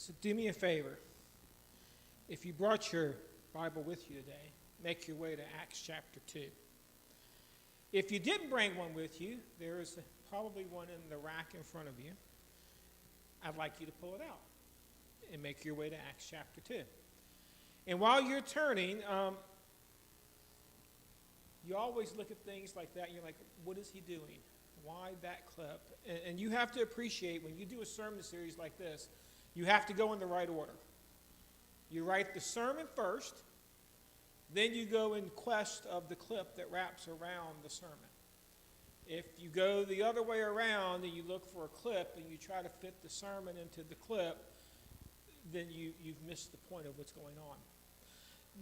So do me a favor. If you brought your Bible with you today, make your way to Acts chapter 2. If you didn't bring one with you, there is probably one in the rack in front of you. I'd like you to pull it out and make your way to Acts chapter 2. And while you're turning, you always look at things like that and you're like, what is he doing? Why that clip? And you have to appreciate when you do a sermon series like this, you have to go in the right order. You write the sermon first, then you go in quest of the clip that wraps around the sermon. If you go the other way around and you look for a clip and you try to fit the sermon into the clip, then you've missed the point of what's going on.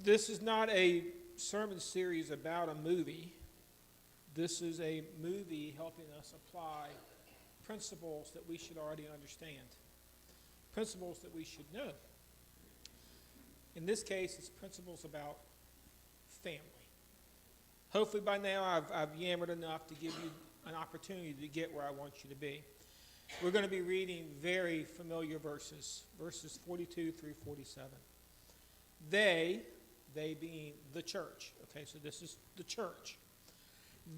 This is not a sermon series about a movie. This is a movie helping us apply principles that we should already understand, principles that we should know. In this case, it's principles about family. Hopefully by now I've yammered enough to give you an opportunity to get where I want you to be. We're going to be reading very familiar verses 42 through 47. They being the church. Okay, so this is the church.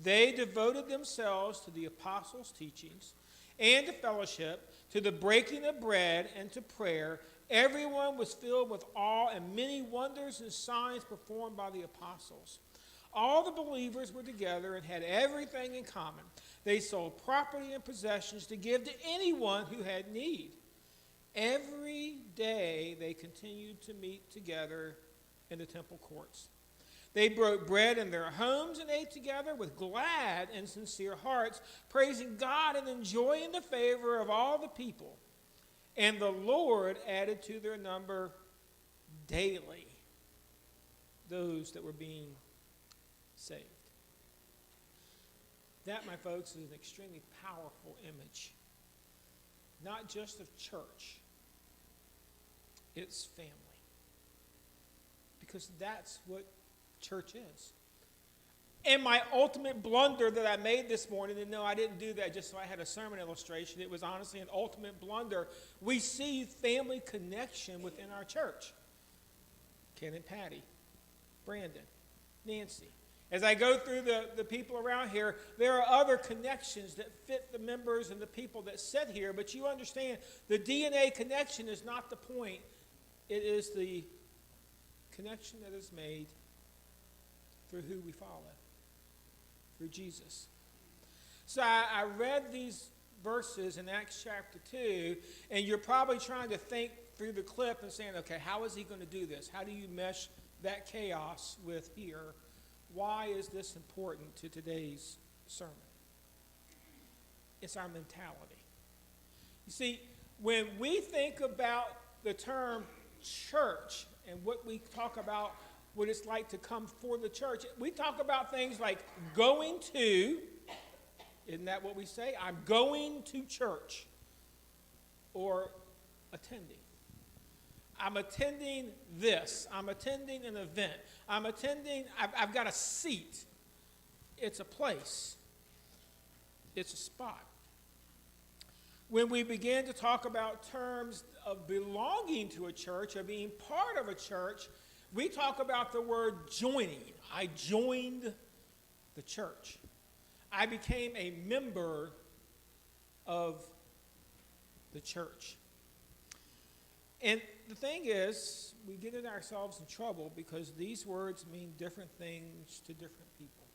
They devoted themselves to the apostles' teachings and to fellowship, to the breaking of bread and to prayer. Everyone was filled with awe, and many wonders and signs performed by the apostles. All the believers were together and had everything in common. They sold property and possessions to give to anyone who had need. Every day they continued to meet together in the temple courts. They broke bread in their homes and ate together with glad and sincere hearts, praising God and enjoying the favor of all the people. And the Lord added to their number daily those that were being saved. That, my folks, is an extremely powerful image. Not just of church, it's family. Because that's what church is. And my ultimate blunder that I made this morning, and no, I didn't do that just so I had a sermon illustration. It was honestly an ultimate blunder. We see family connection within our church. Ken and Patty, Brandon, Nancy. As I go through the people around here, there are other connections that fit the members and the people that sit here, but you understand the DNA connection is not the point. It is the connection that is made through who we follow, through Jesus. So I read these verses in Acts chapter 2, and you're probably trying to think through the clip and saying, okay, how is he going to do this? How do you mesh that chaos with here? Why is this important to today's sermon? It's our mentality. You see, when we think about the term church and what we talk about, what it's like to come for the church, we talk about things like going to, isn't that what we say? I'm going to church. Or attending. I'm attending this. I'm attending an event. I've got a seat. It's a place. It's a spot. When we begin to talk about terms of belonging to a church or being part of a church, we talk about the word joining. I joined the church. I became a member of the church. And the thing is, we get in ourselves in trouble because these words mean different things to different people.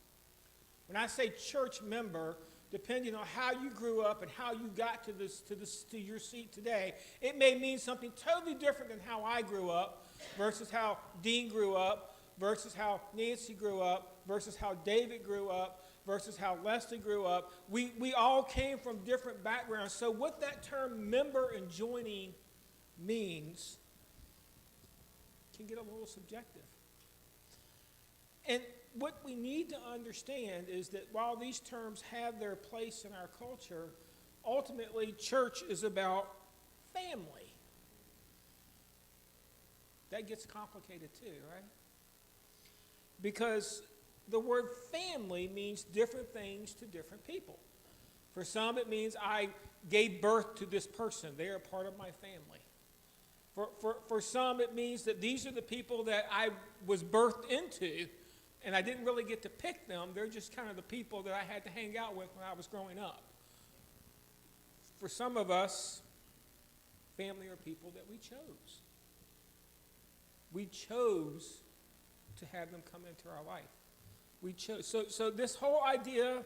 When I say church member, depending on how you grew up and how you got to your seat today, it may mean something totally different than how I grew up versus how Dean grew up versus how Nancy grew up versus how David grew up versus how Leslie grew up. We all came from different backgrounds. So what that term member and joining means can get a little subjective. And what we need to understand is that while these terms have their place in our culture, ultimately church is about family. That gets complicated too, right? Because the word family means different things to different people. For some, it means I gave birth to this person. They are part of my family. For some, it means that these are the people that I was birthed into, and I didn't really get to pick them. They're just kind of the people that I had to hang out with when I was growing up. For some of us, family are people that we chose. We chose to have them come into our life. We chose. So this whole idea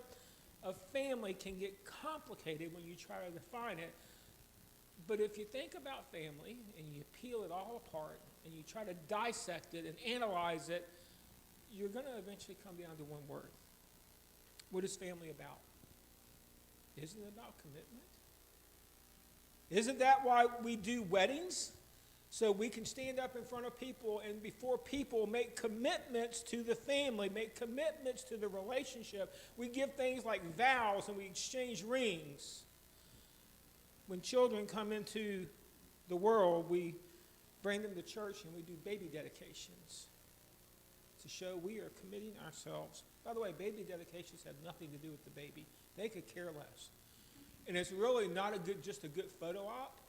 of family can get complicated when you try to define it. But if you think about family and you peel it all apart and you try to dissect it and analyze it, you're going to eventually come down to one word. What is family about? Isn't it about commitment? Isn't that why we do weddings? So we can stand up in front of people and before people make commitments to the family, make commitments to the relationship. We give things like vows and we exchange rings. When children come into the world, we bring them to church and we do baby dedications to show we are committing ourselves. By the way, baby dedications have nothing to do with the baby. They could care less. And it's really not just a good photo op.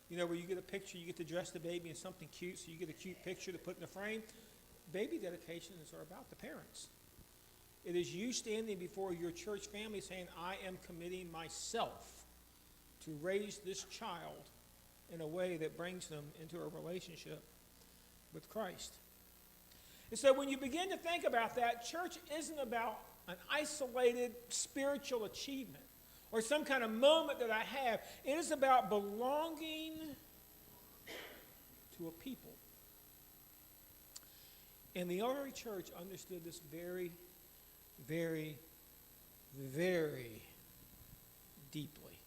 You know, where you get a picture, you get to dress the baby in something cute, so you get a cute picture to put in the frame. Baby dedications are about the parents. It is you standing before your church family saying, I am committing myself to raise this child in a way that brings them into a relationship with Christ. And so when you begin to think about that, church isn't about an isolated spiritual achievement or some kind of moment that I have. It is about belonging to a people. And the early church understood this very, very, very deeply.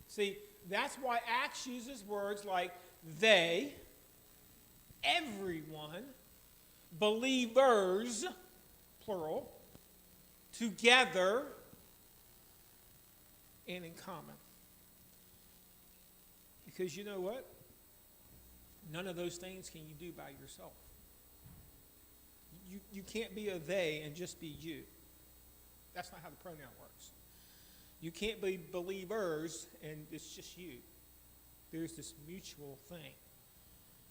See, that's why Acts uses words like they, everyone, believers, plural, together, and in common. Because you know what? None of those things can you do by yourself. You can't be a they and just be you. That's not how the pronoun works. You can't be believers and it's just you. There's this mutual thing.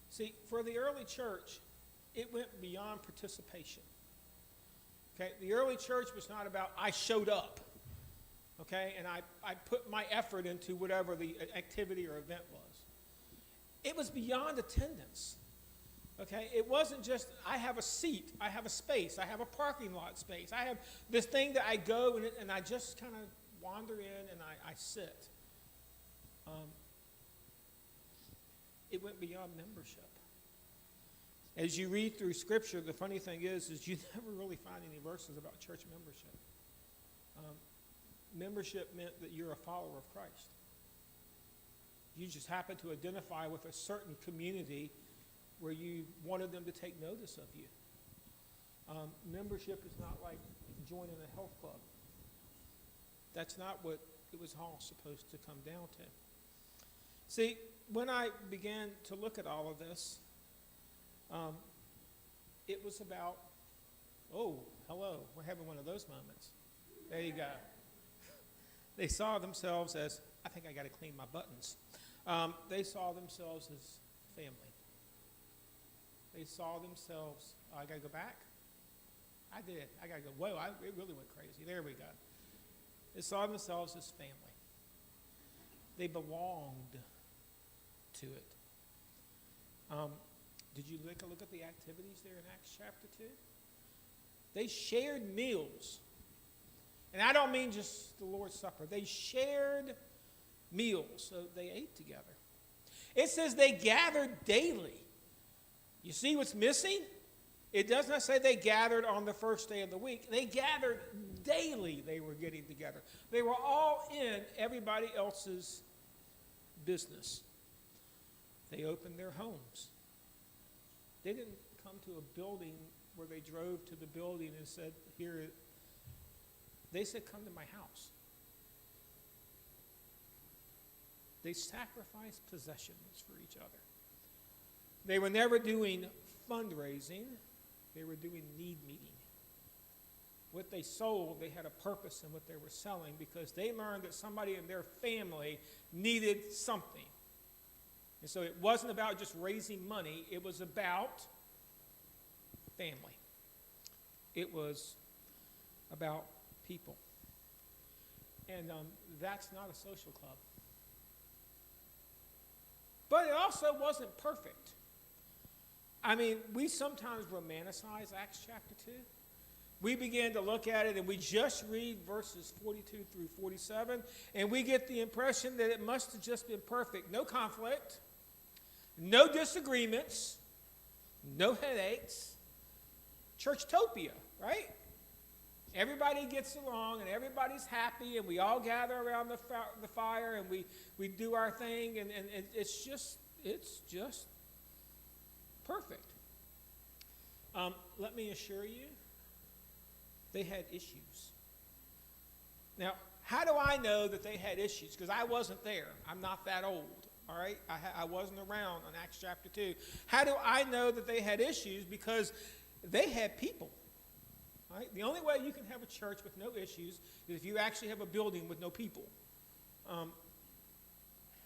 See, for the early church, it went beyond participation. Okay, the early church was not about I showed up. Okay, and I put my effort into whatever the activity or event was. It was beyond attendance. Okay, it wasn't just I have a seat, I have a space, I have a parking lot space, I have this thing that I go and I just kind of wander in and I sit. It went beyond membership. As you read through Scripture, the funny thing is you never really find any verses about church membership. Membership meant that you're a follower of Christ. You just happen to identify with a certain community where you wanted them to take notice of you. Membership is not like joining a health club. That's not what it was all supposed to come down to. See, when I began to look at all of this, it was about, oh, hello, we're having one of those moments. There you go. They saw themselves as, I think I got to clean my buttons. They saw themselves as family. They saw themselves, I got to go back? I did. I got to go, whoa, it really went crazy. There we go. They saw themselves as family. They belonged to it. Did you take a look at the activities there in Acts chapter 2? They shared meals. And I don't mean just the Lord's Supper. They shared meals, so they ate together. It says they gathered daily. You see what's missing? It does not say they gathered on the first day of the week. They gathered daily. They were getting together. They were all in everybody else's business. They opened their homes. They didn't come to a building where they drove to the building and said, here. They said, come to my house. They sacrificed possessions for each other. They were never doing fundraising. They were doing need meeting. What they sold, they had a purpose in what they were selling because they learned that somebody in their family needed something. And so it wasn't about just raising money. It was about family. It was about people. And that's not a social club. But it also wasn't perfect. I mean, we sometimes romanticize Acts chapter 2. We begin to look at it and we just read verses 42 through 47, and we get the impression that it must have just been perfect. No conflict, no disagreements, no headaches. Churchtopia, right? Everybody gets along and everybody's happy and we all gather around the fire and we do our thing, and it's just perfect. Let me assure you, they had issues. Now, how do I know that they had issues? Because I wasn't there. I'm not that old, all right? I wasn't around in Acts chapter 2. How do I know that they had issues? Because they had people, right? The only way you can have a church with no issues is if you actually have a building with no people.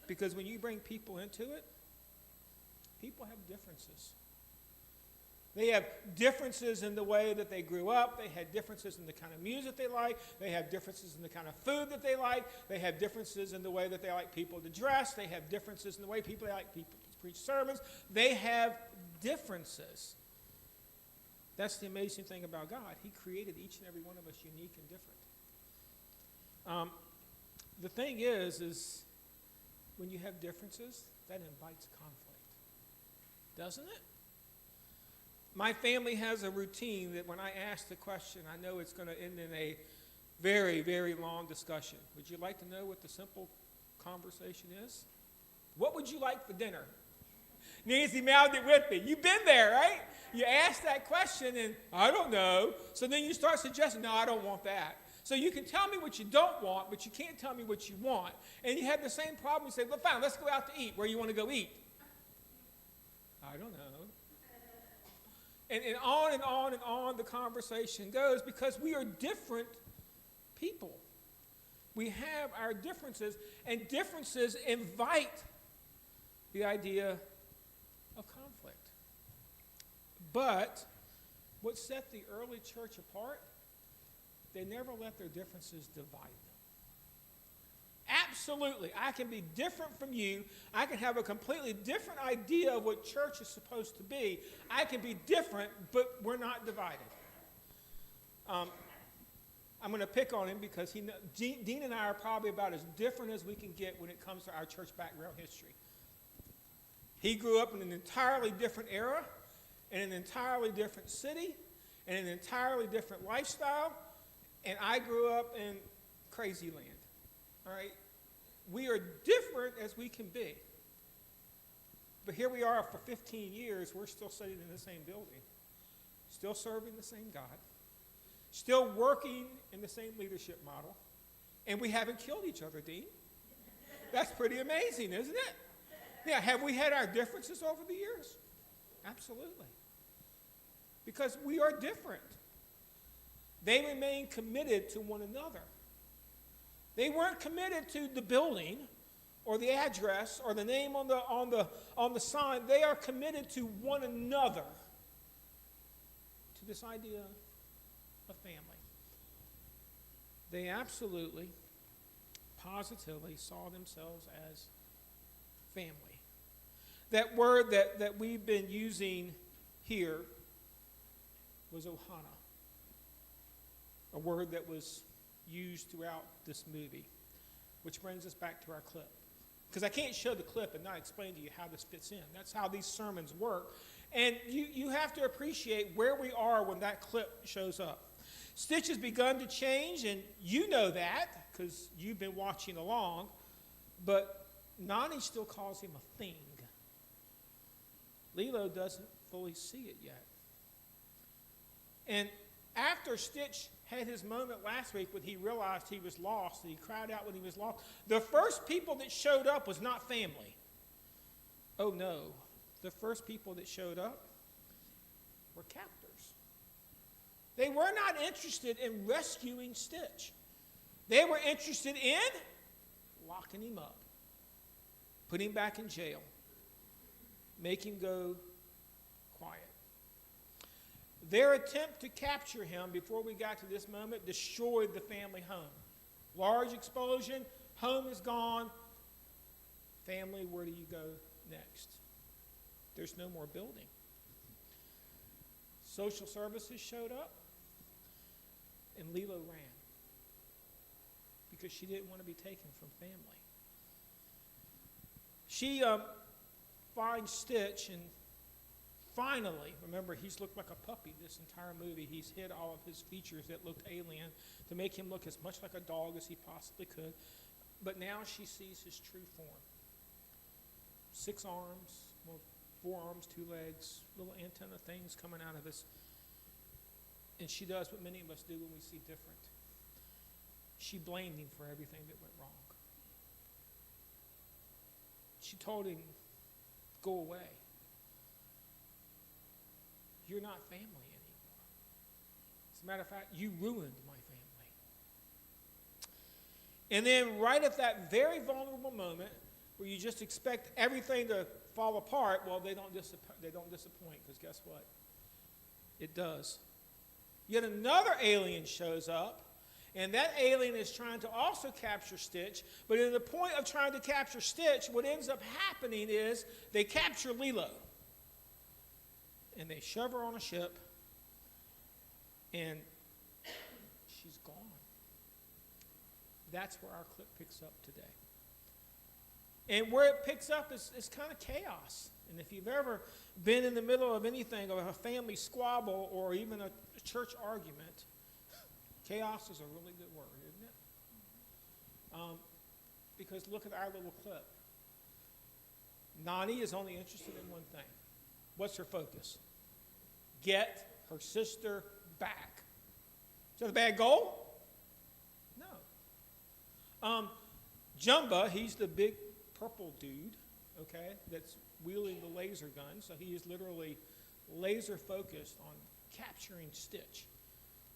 Because when you bring people into it, people have differences. They have differences in the way that they grew up. They had differences in the kind of music they like. They have differences in the kind of food that they like. They have differences in the way that they like people to dress. They have differences in the way they like people to preach sermons. They have differences. That's the amazing thing about God. He created each and every one of us unique and different. The thing is when you have differences, that invites conflict. Doesn't it? My family has a routine that when I ask the question, I know it's going to end in a very, very long discussion. Would you like to know what the simple conversation is? What would you like for dinner? Nancy mouthed it with me. You've been there, right? You ask that question and I don't know. So then you start suggesting, no, I don't want that. So you can tell me what you don't want, but you can't tell me what you want. And you have the same problem. You say, well, fine, let's go out to eat. Where you want to go eat? I don't know. And on and on and on the conversation goes because we are different people. We have our differences, and differences invite the idea of conflict. But what set the early church apart, they never let their differences divide them. Absolutely, I can be different from you. I can have a completely different idea of what church is supposed to be. I can be different, but we're not divided. I'm going to pick on him because Dean and I are probably about as different as we can get when it comes to our church background history. He grew up in an entirely different era, in an entirely different city, in an entirely different lifestyle, and I grew up in crazy land. All right? We are different as we can be. But here we are for 15 years, we're still sitting in the same building, still serving the same God, still working in the same leadership model, and we haven't killed each other, Dean. That's pretty amazing, isn't it? Yeah, have we had our differences over the years? Absolutely. Because we are different. They remain committed to one another. They weren't committed to the building or the address or the name on the sign. They are committed to one another, to this idea of family. They absolutely, positively saw themselves as family. That word that we've been using here was Ohana, a word that was used throughout this movie, which brings us back to our clip. Because I can't show the clip and not explain to you how this fits in. That's how these sermons work. And you have to appreciate where we are when that clip shows up. Stitch has begun to change, and you know that because you've been watching along, but Nani still calls him a thing. Lilo doesn't fully see it yet. And after Stitch had his moment last week when he realized he was lost, and he cried out when he was lost, the first people that showed up was not family. Oh no, the first people that showed up were captors. They were not interested in rescuing Stitch. They were interested in locking him up, putting him back in jail, make him go quiet. Their attempt to capture him before we got to this moment destroyed the family home. Large explosion, home is gone. Family, where do you go next? There's no more building. Social services showed up, and Lilo ran because she didn't want to be taken from family. She finds Stitch, and finally, remember, he's looked like a puppy this entire movie. He's hid all of his features that looked alien to make him look as much like a dog as he possibly could. But now she sees his true form. 6 arms, well, 4 arms, 2 legs, little antenna things coming out of us. And she does what many of us do when we see different. She blamed him for everything that went wrong. She told him, go away. You're not family anymore. As a matter of fact, you ruined my family. And then right at that very vulnerable moment where you just expect everything to fall apart, well, they don't disappoint, because guess what? It does. Yet another alien shows up, and that alien is trying to also capture Stitch, but at the point of trying to capture Stitch, what ends up happening is they capture Lilo. And they shove her on a ship, and she's gone. That's where our clip picks up today. And where it picks up is kind of chaos. And if you've ever been in the middle of anything, of a family squabble or even a church argument, chaos is a really good word, isn't it? Because look at our little clip. Nani is only interested in one thing. What's her focus? Get her sister back. Is that a bad goal? No. Jumba, he's the big purple dude, okay, that's wielding the laser gun. So he is literally laser focused on capturing Stitch.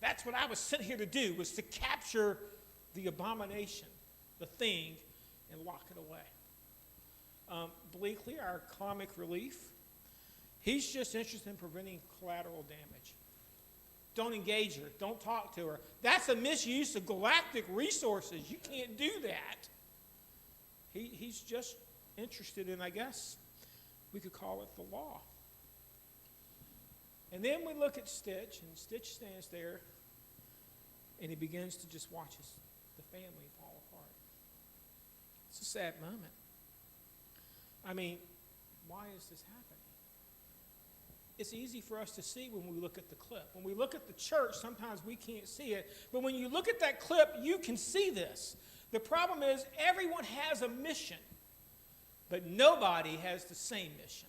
That's what I was sent here to do, was to capture the abomination, the thing, and lock it away. Bleakley, our comic relief, he's just interested in preventing collateral damage. Don't engage her. Don't talk to her. That's a misuse of galactic resources. You can't do that. He's just interested in, I guess, we could call it the law. And then we look at Stitch, and Stitch stands there, and he begins to just watch the family fall apart. It's a sad moment. I mean, why is this happening? It's easy for us to see when we look at the clip. When we look at the church, sometimes we can't see it. But when you look at that clip, you can see this. The problem is everyone has a mission, but nobody has the same mission.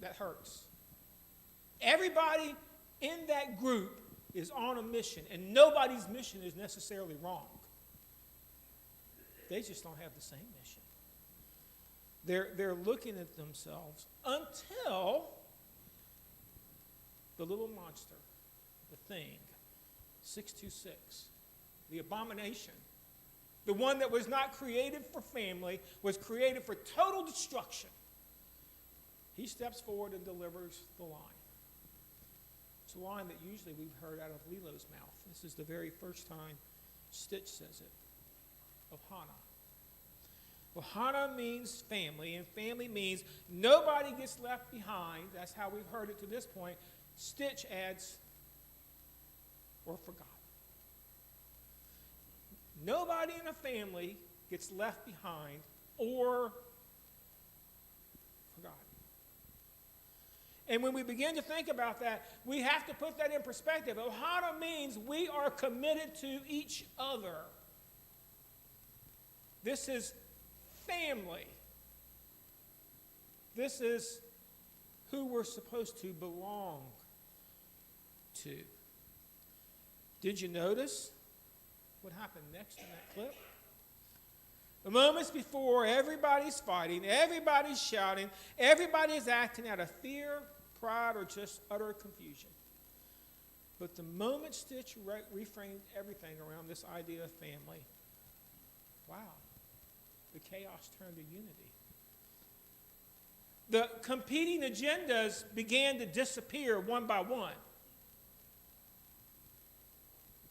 That hurts. Everybody in that group is on a mission, and nobody's mission is necessarily wrong. They just don't have the same mission. They're looking at themselves until the little monster, the thing, 626, the abomination, the one that was not created for family, was created for total destruction. He steps forward and delivers the line. It's a line that usually we've heard out of Lilo's mouth. This is the very first time Stitch says it. Ohana. Ohana means family, and family means nobody gets left behind. That's how we've heard it to this point. Stitch adds, or forgotten. Nobody in a family gets left behind or forgotten. And when we begin to think about that, we have to put that in perspective. Ohana means we are committed to each other. This is family. This is who we're supposed to belong to. Did you notice what happened next in that clip? The moments before, everybody's fighting, everybody's shouting, everybody's acting out of fear, pride, or just utter confusion. But the moment Stitch reframed everything around this idea of family, wow, the chaos turned to unity. the competing agendas began to disappear one by one.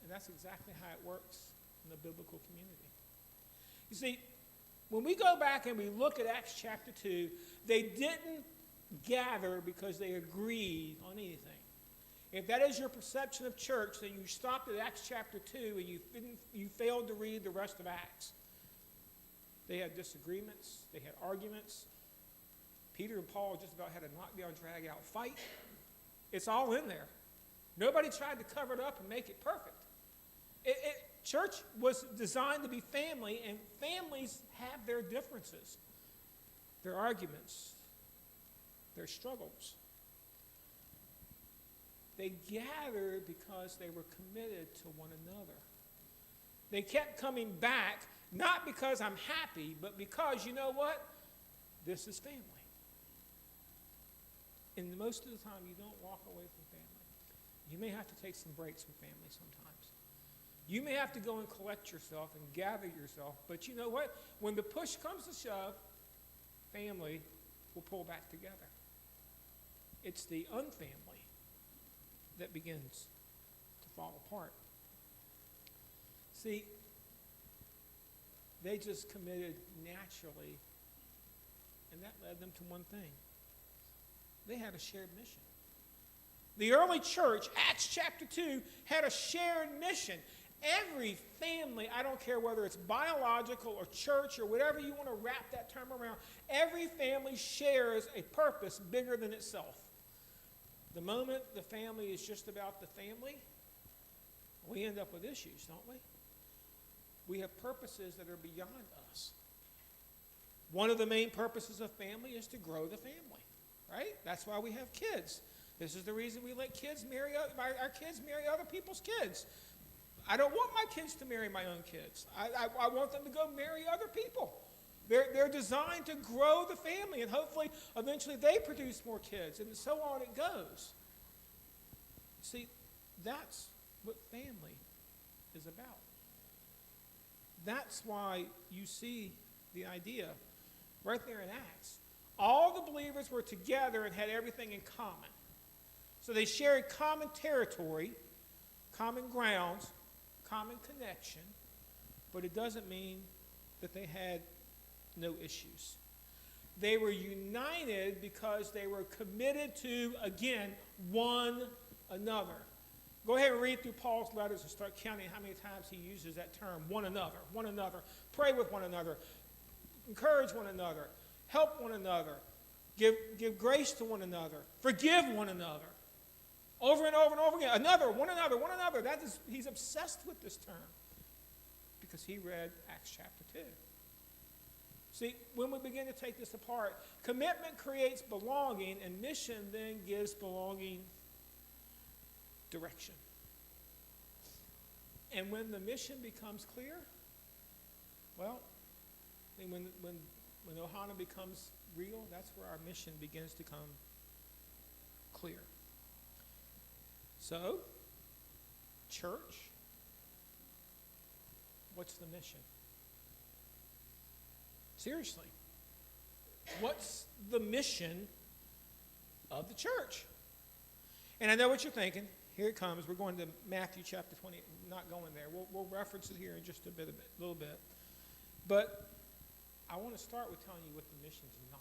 And that's exactly how it works in the biblical community. You see, when we go back and we look at Acts chapter 2, they didn't gather because they agreed on anything. If that is your perception of church, then you stopped at Acts chapter 2 and you failed to read the rest of Acts. They had disagreements. They had arguments. Peter and Paul just about had a knockdown, drag-out fight. It's all in there. Nobody tried to cover it up and make it perfect. Church was designed to be family, and families have their differences, their arguments, their struggles. They gathered because they were committed to one another. They kept coming back, not because I'm happy, but because, you know what? This is family. And most of the time, you don't walk away from family. You may have to take some breaks from family sometimes. You may have to go and collect yourself and gather yourself. But you know what? When the push comes to shove, family will pull back together. It's the unfamily that begins to fall apart. See, they just committed naturally, and that led them to one thing. They had a shared mission. The early church, Acts chapter 2, had a shared mission. Every family, I don't care whether it's biological or church or whatever you want to wrap that term around, every family shares a purpose bigger than itself. The moment the family is just about the family, we end up with issues, don't we? We have purposes that are beyond us. One of the main purposes of family is to grow the family, right? That's why we have kids. This is the reason we let kids marry, our kids marry other people's kids. I don't want my kids to marry my own kids. I want them to go marry other people. They're designed to grow the family, and hopefully, eventually, they produce more kids, and so on it goes. See, that's what family is about. That's why you see the idea right there in Acts. All the believers were together and had everything in common. So they shared common territory, common grounds, common connection, but it doesn't mean that they had no issues. They were united because they were committed to, again, one another. Go ahead and read through Paul's letters and start counting how many times he uses that term, one another, one another. Pray with one another. Encourage one another. Help one another. Give grace to one another. Forgive one another. Over and over and over again. Another, one another, one another. He's obsessed with this term because he read Acts chapter 2. See, when we begin to take this apart, commitment creates belonging, and mission then gives belonging direction. And when the mission becomes clear, well, when Ohana becomes real, that's where our mission begins to come clear. So, church, what's the mission? Seriously, what's the mission of the church? And I know what you're thinking. Here it comes. We're going to Matthew chapter 20. Not going there. We'll reference it here in just a little bit. But I want to start with telling you what the mission is not.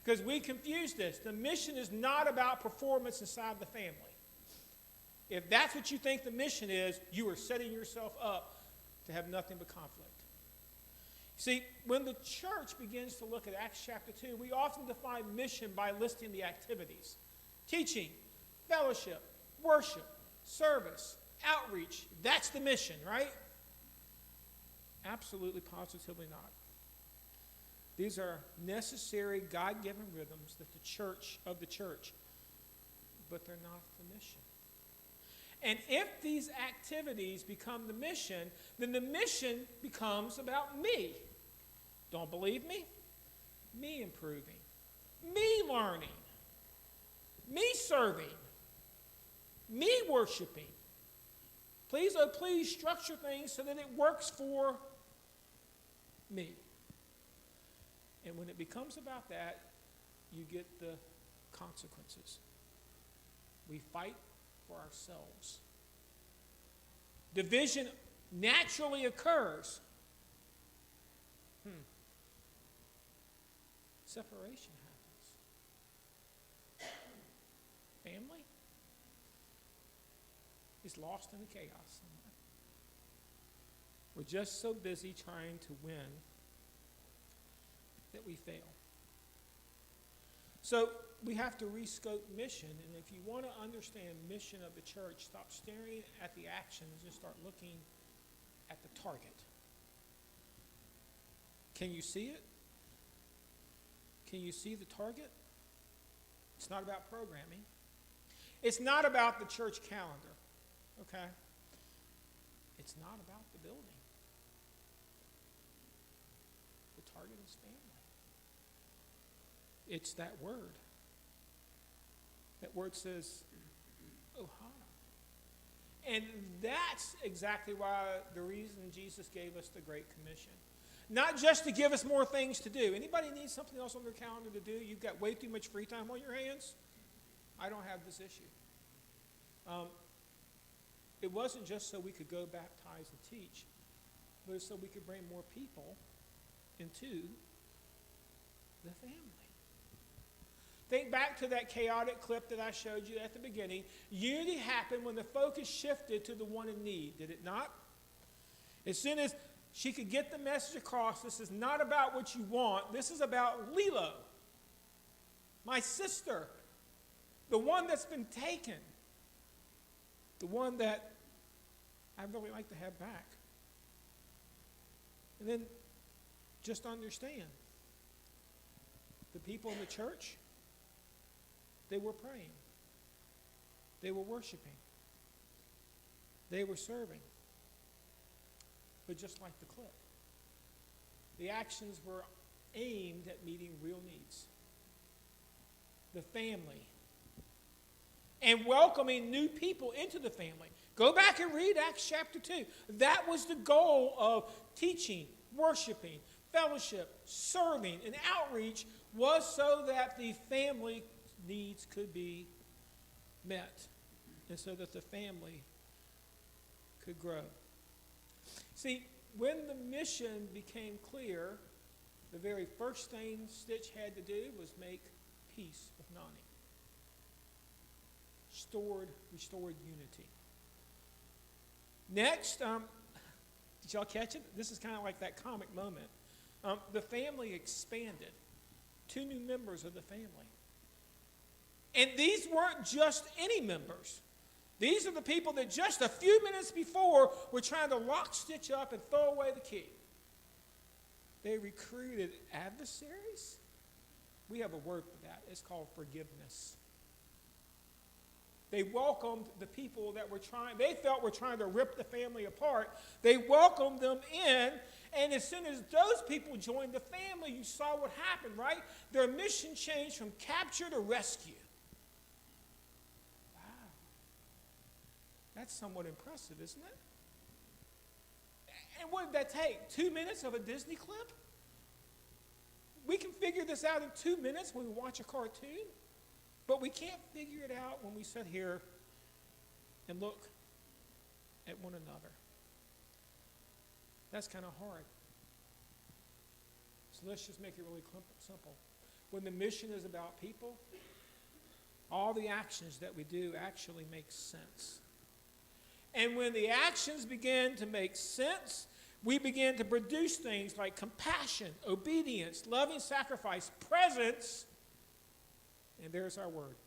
Because we confuse this. The mission is not about performance inside the family. If that's what you think the mission is, you are setting yourself up to have nothing but conflict. See, when the church begins to look at Acts chapter 2, we often define mission by listing the activities. Teaching, fellowship, worship, service, outreach. That's the mission, right? Absolutely, positively not. These are necessary God-given rhythms that the church, but they're not the mission. And if these activities become the mission, then the mission becomes about me. Don't believe me? Me improving. Me learning. Me serving. Me worshiping. Please, oh please, structure things so that it works for me. And when it becomes about that, you get the consequences. We fight for ourselves. Division naturally occurs. Separation happens. Family is lost in the chaos somewhere. We're just so busy trying to win that we fail. So we have to rescope mission, and if you want to understand mission of the church, stop staring at the actions and start looking at the target. Can you see it? Can you see the target? It's not about programming. It's not about the church calendar, okay? It's not about the building. The target is family. It's that word. That word says, Ohana. And that's exactly why the reason Jesus gave us the Great Commission. Not just to give us more things to do. Anybody need something else on their calendar to do? You've got way too much free time on your hands? I don't have this issue. It wasn't just so we could go baptize and teach, but it's so we could bring more people into the family. Think back to that chaotic clip that I showed you at the beginning. Unity happened when the focus shifted to the one in need, did it not? As soon as she could get the message across, this is not about what you want. This is about Lilo, my sister, the one that's been taken, the one that I'd really like to have back. And then just understand, the people in the church, they were praying. They were worshiping. They were serving. But just like the clip, the actions were aimed at meeting real needs. The family. And welcoming new people into the family. Go back and read Acts chapter 2. That was the goal of teaching, worshiping, fellowship, serving, and outreach, was so that the family needs could be met, and so that the family could grow. See, when the mission became clear, the very first thing Stitch had to do was make peace with Nani. Restored unity. Next, did y'all catch it? This is kind of like that comic moment. The family expanded. 2 new members of the family. And these weren't just any members. These are the people that just a few minutes before were trying to lock Stitch up and throw away the key. They recruited adversaries. We have a word for that. It's called forgiveness. They welcomed the people that they felt were trying to rip the family apart. They welcomed them in, and as soon as those people joined the family, you saw what happened, right? Their mission changed from capture to rescue. Wow. That's somewhat impressive, isn't it? And what did that take? 2 minutes of a Disney clip? We can figure this out in 2 minutes when we watch a cartoon. But we can't figure it out when we sit here and look at one another. That's kind of hard. So let's just make it really simple. When the mission is about people, all the actions that we do actually make sense. And when the actions begin to make sense, we begin to produce things like compassion, obedience, loving sacrifice, presence. And there's our word.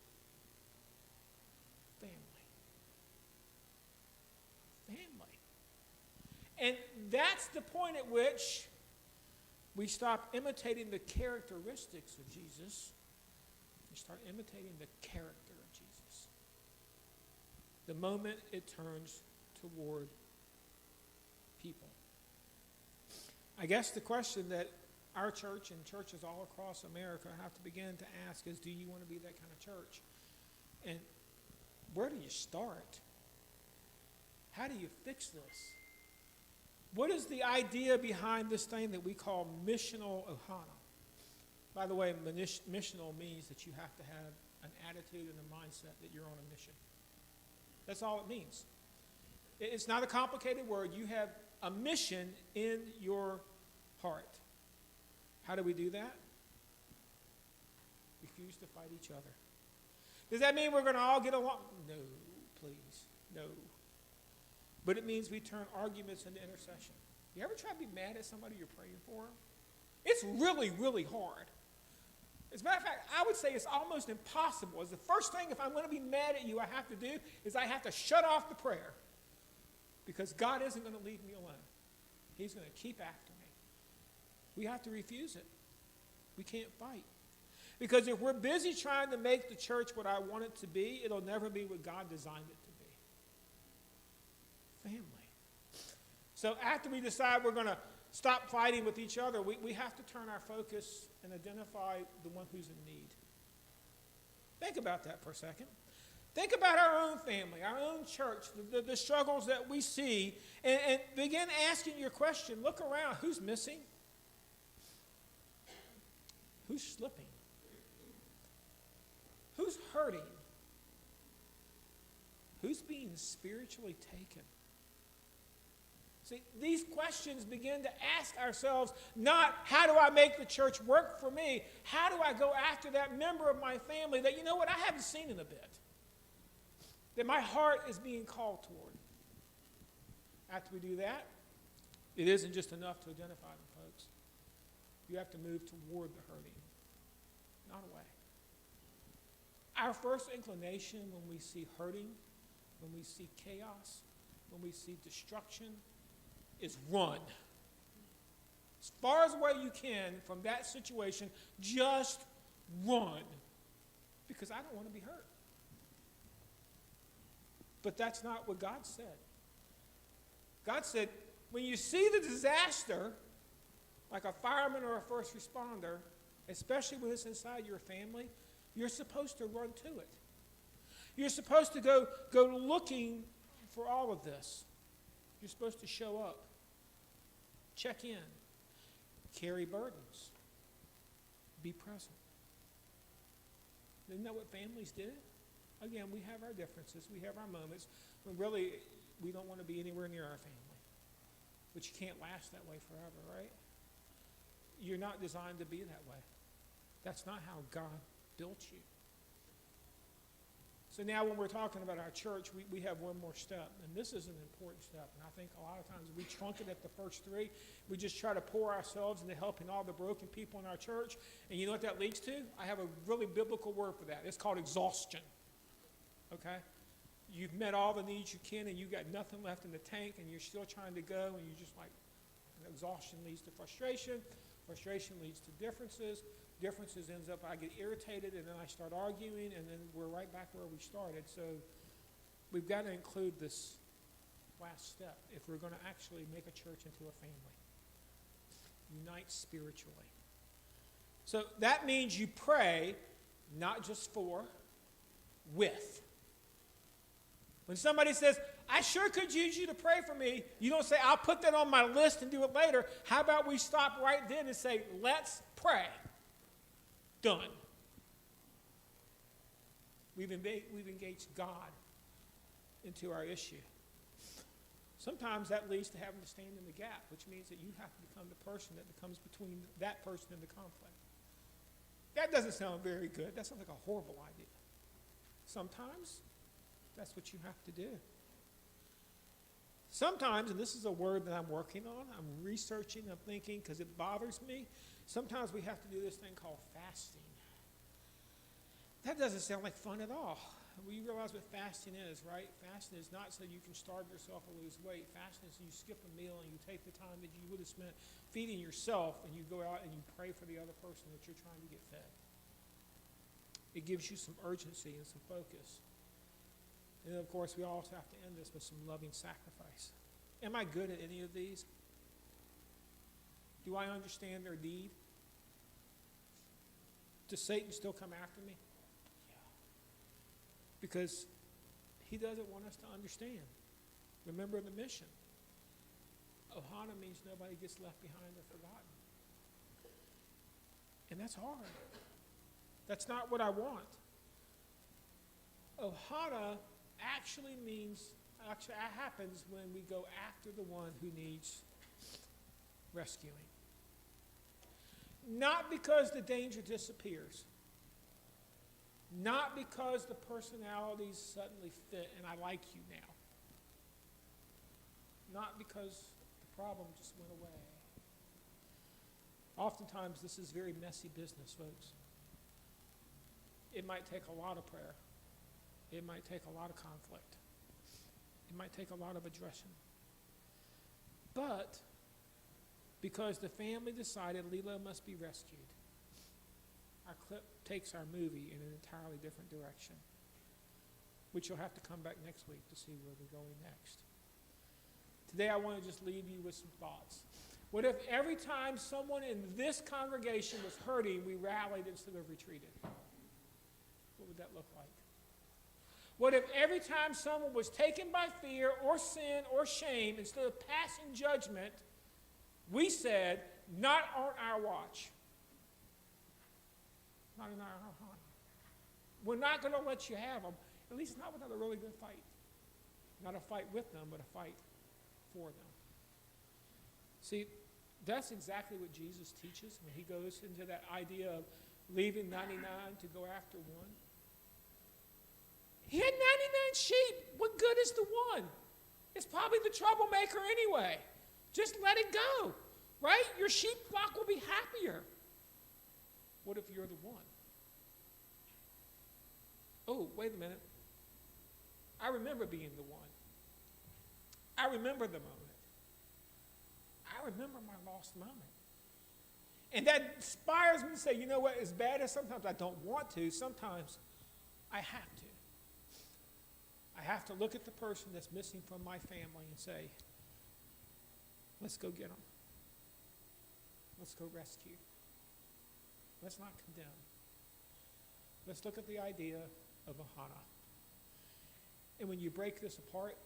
Family. Family. And that's the point at which we stop imitating the characteristics of Jesus and start imitating the character of Jesus. The moment it turns toward people. I guess the question that our church and churches all across America have to begin to ask is, do you want to be that kind of church? And where do you start? How do you fix this? What is the idea behind this thing that we call Missional Ohana? By the way, missional means that you have to have an attitude and a mindset that you're on a mission. That's all it means. It's not a complicated word. You have a mission in your heart. How do we do that? Refuse to fight each other. Does that mean we're going to all get along? No, please, no. But it means we turn arguments into intercession. You ever try to be mad at somebody you're praying for? It's really, really hard. As a matter of fact, I would say it's almost impossible. It's the first thing, if I'm going to be mad at you, I have to do is I have to shut off the prayer. Because God isn't going to leave me alone. He's going to keep after me. We have to refuse it. We can't fight. Because if we're busy trying to make the church what I want it to be, it'll never be what God designed it to be. Family. So after we decide we're going to stop fighting with each other, we have to turn our focus and identify the one who's in need. Think about that for a second. Think about our own family, our own church, the struggles that we see, and begin asking your question. Look around. Who's missing? Who's slipping? Who's hurting? Who's being spiritually taken? See, these questions begin to ask ourselves, not how do I make the church work for me? How do I go after that member of my family that, you know what, I haven't seen in a bit? That my heart is being called toward. After we do that, it isn't just enough to identify them, folks. You have to move toward the hurting, not away. Our first inclination when we see hurting, when we see chaos, when we see destruction, is run. As far as away you can from that situation, just run. Because I don't want to be hurt. But that's not what God said. God said, when you see the disaster, like a fireman or a first responder, especially when it's inside your family, you're supposed to run to it. You're supposed to go looking for all of this. You're supposed to show up, check in, carry burdens, be present. Isn't that what families do? Again, we have our differences. We have our moments when really we don't want to be anywhere near our family. But you can't last that way forever, right? You're not designed to be that way. That's not how God built you. So now when we're talking about our church, we have one more step. And this is an important step. And I think a lot of times we trunk it at the first three. We just try to pour ourselves into helping all the broken people in our church. And you know what that leads to? I have a really biblical word for that. It's called exhaustion. Okay? You've met all the needs you can and you've got nothing left in the tank and you're still trying to go and you're just like, exhaustion leads to frustration. Frustration leads to differences. Differences ends up, I get irritated and then I start arguing and then we're right back where we started. So we've got to include this last step if we're going to actually make a church into a family. Unite spiritually. So that means you pray not just for, with. When somebody says, I sure could use you to pray for me, you don't say, I'll put that on my list and do it later. How about we stop right then and say, let's pray. Done. We've engaged God into our issue. Sometimes that leads to having to stand in the gap, which means that you have to become the person that becomes between that person and the conflict. That doesn't sound very good. That sounds like a horrible idea. Sometimes that's what you have to do. Sometimes, and this is a word that I'm working on, I'm researching, I'm thinking, because it bothers me. Sometimes we have to do this thing called fasting. That doesn't sound like fun at all. You realize what fasting is, right? Fasting is not so you can starve yourself or lose weight. Fasting is you skip a meal and you take the time that you would have spent feeding yourself and you go out and you pray for the other person that you're trying to get fed. It gives you some urgency and some focus. And then, of course, we also have to end this with some loving sacrifice. Am I good at any of these? Do I understand their need? Does Satan still come after me? Yeah. Because he doesn't want us to understand. Remember the mission. Ohana means nobody gets left behind or forgotten. And that's hard. That's not what I want. Ohana actually happens when we go after the one who needs rescuing. Not because the danger disappears. Not because the personalities suddenly fit and I like you now. Not because the problem just went away. Oftentimes, this is very messy business, folks. It might take a lot of prayer. It might take a lot of conflict. It might take a lot of aggression. But because the family decided Lilo must be rescued, our clip takes our movie in an entirely different direction, which you'll have to come back next week to see where we're going next. Today I want to just leave you with some thoughts. What if every time someone in this congregation was hurting, we rallied instead of retreated? What would that look like? What if every time someone was taken by fear or sin or shame, instead of passing judgment, we said, not on our watch. Not in our heart. We're not going to let you have them, at least not without a really good fight. Not a fight with them, but a fight for them. See, that's exactly what Jesus teaches when he goes into that idea of leaving 99 to go after one. He had 99 sheep. What good is the one? It's probably the troublemaker anyway. Just let it go, right? Your sheep flock will be happier. What if you're the one? Oh, wait a minute. I remember being the one. I remember the moment. I remember my lost moment. And that inspires me to say, you know what, as bad as sometimes I don't want to, sometimes I have to. I have to look at the person that's missing from my family and say, let's go get them. Let's go rescue. Let's not condemn. Let's look at the idea of Ohana. And when you break this apart,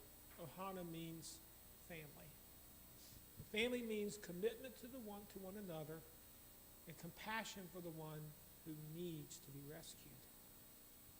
Ohana means family. Family means commitment to one another and compassion for the one who needs to be rescued.